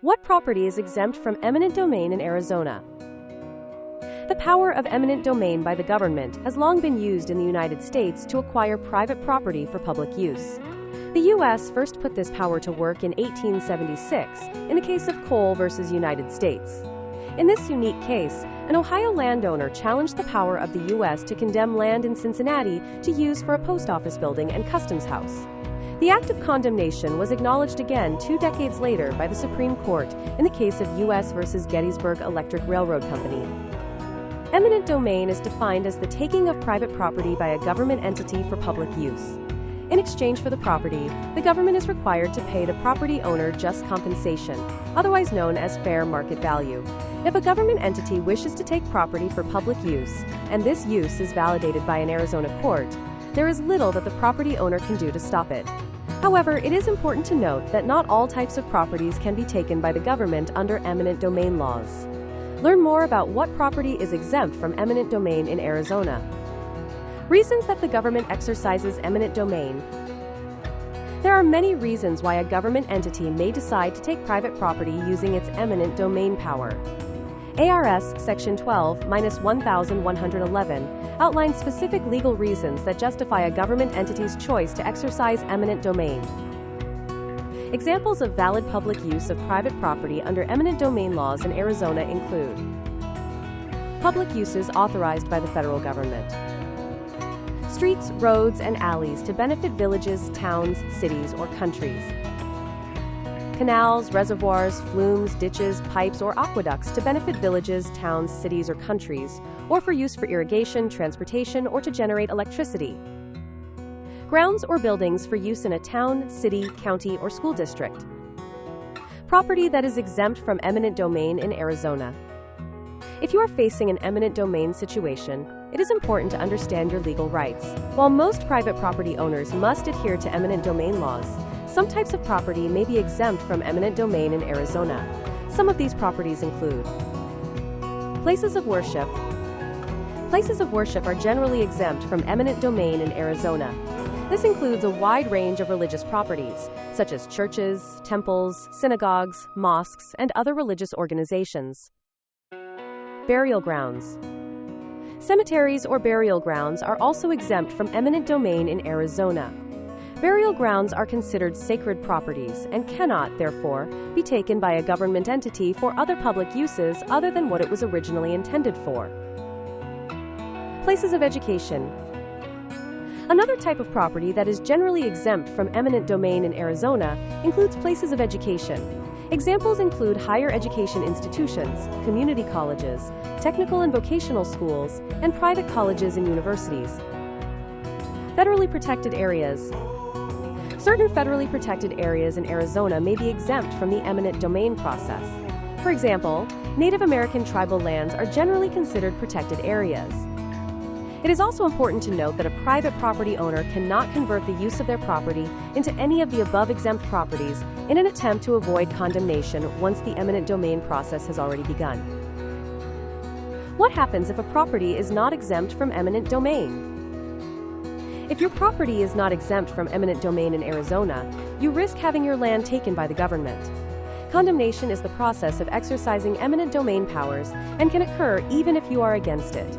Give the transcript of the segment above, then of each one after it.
What property is exempt from eminent domain in Arizona? The power of eminent domain by the government has long been used in the United States to acquire private property for public use. The U.S. first put this power to work in 1876 in the case of Cole versus United States. In this unique case, an Ohio landowner challenged the power of the U.S. to condemn land in Cincinnati to use for a post office building and customs house. The act of condemnation was acknowledged again 2 decades later by the Supreme Court in the case of U.S. versus Gettysburg Electric Railroad Company. Eminent domain is defined as the taking of private property by a government entity for public use. In exchange for the property, the government is required to pay the property owner just compensation, otherwise known as fair market value. If a government entity wishes to take property for public use, and this use is validated by an Arizona court, there is little that the property owner can do to stop it. However, it is important to note that not all types of properties can be taken by the government under eminent domain laws. Learn more about what property is exempt from eminent domain in Arizona. Reasons that the government exercises eminent domain. There are many reasons why a government entity may decide to take private property using its eminent domain power. ARS Section 12-1111 outlines specific legal reasons that justify a government entity's choice to exercise eminent domain. Examples of valid public use of private property under eminent domain laws in Arizona include public uses authorized by the federal government. Streets, roads, and alleys to benefit villages, towns, cities, or countries. Canals, reservoirs, flumes, ditches, pipes, or aqueducts to benefit villages, towns, cities, or countries, or for use for irrigation, transportation, or to generate electricity. Grounds or buildings for use in a town, city, county, or school district. Property that is exempt from eminent domain in Arizona. If you are facing an eminent domain situation, it is important to understand your legal rights. While most private property owners must adhere to eminent domain laws, some types of property may be exempt from eminent domain in Arizona. Some of these properties include places of worship. Places of worship are generally exempt from eminent domain in Arizona. This includes a wide range of religious properties, such as churches, temples, synagogues, mosques, and other religious organizations. Burial grounds. Cemeteries or burial grounds are also exempt from eminent domain in Arizona. Burial grounds are considered sacred properties and cannot, therefore, be taken by a government entity for other public uses other than what it was originally intended for. Places of education. Another type of property that is generally exempt from eminent domain in Arizona includes places of education. Examples include higher education institutions, community colleges, technical and vocational schools, and private colleges and universities. Federally protected areas. Certain federally protected areas in Arizona may be exempt from the eminent domain process. For example, Native American tribal lands are generally considered protected areas. It is also important to note that a private property owner cannot convert the use of their property into any of the above exempt properties in an attempt to avoid condemnation once the eminent domain process has already begun. What happens if a property is not exempt from eminent domain? If your property is not exempt from eminent domain in Arizona, you risk having your land taken by the government. Condemnation is the process of exercising eminent domain powers and can occur even if you are against it.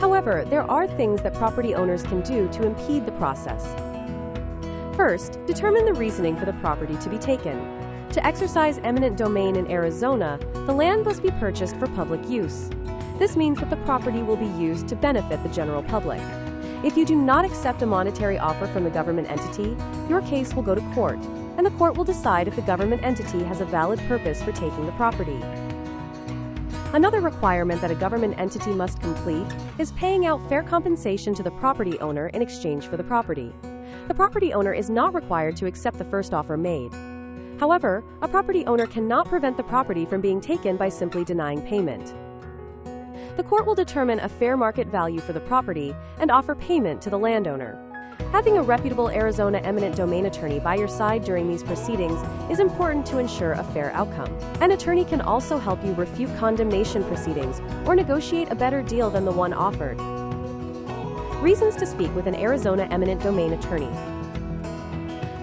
However, there are things that property owners can do to impede the process. First, determine the reasoning for the property to be taken. To exercise eminent domain in Arizona, the land must be purchased for public use. This means that the property will be used to benefit the general public. If you do not accept a monetary offer from the government entity, your case will go to court, and the court will decide if the government entity has a valid purpose for taking the property. Another requirement that a government entity must complete is paying out fair compensation to the property owner in exchange for the property. The property owner is not required to accept the first offer made. However, a property owner cannot prevent the property from being taken by simply denying payment. The court will determine a fair market value for the property and offer payment to the landowner. Having a reputable Arizona eminent domain attorney by your side during these proceedings is important to ensure a fair outcome. An attorney can also help you refute condemnation proceedings or negotiate a better deal than the one offered. Reasons to speak with an Arizona eminent domain attorney.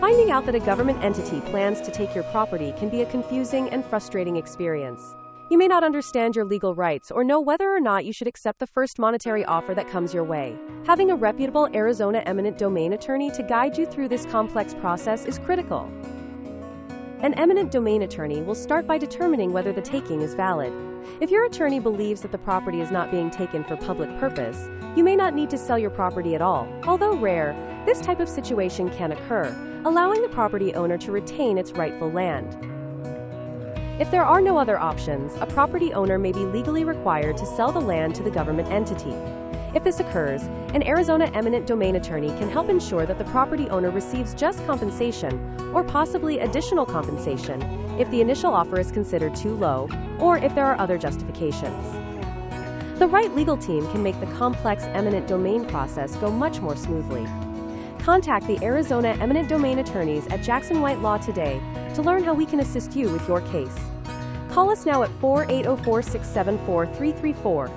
Finding out that a government entity plans to take your property can be a confusing and frustrating experience. You may not understand your legal rights or know whether or not you should accept the first monetary offer that comes your way. Having a reputable Arizona eminent domain attorney to guide you through this complex process is critical. An eminent domain attorney will start by determining whether the taking is valid. If your attorney believes that the property is not being taken for public purpose, you may not need to sell your property at all. Although rare, this type of situation can occur, allowing the property owner to retain its rightful land. If there are no other options, a property owner may be legally required to sell the land to the government entity. If this occurs, an Arizona eminent domain attorney can help ensure that the property owner receives just compensation, or possibly additional compensation, if the initial offer is considered too low, or if there are other justifications. The right legal team can make the complex eminent domain process go much more smoothly. Contact the Arizona eminent domain attorneys at Jackson White Law today to learn how we can assist you with your case. Call us now at 480-4674-334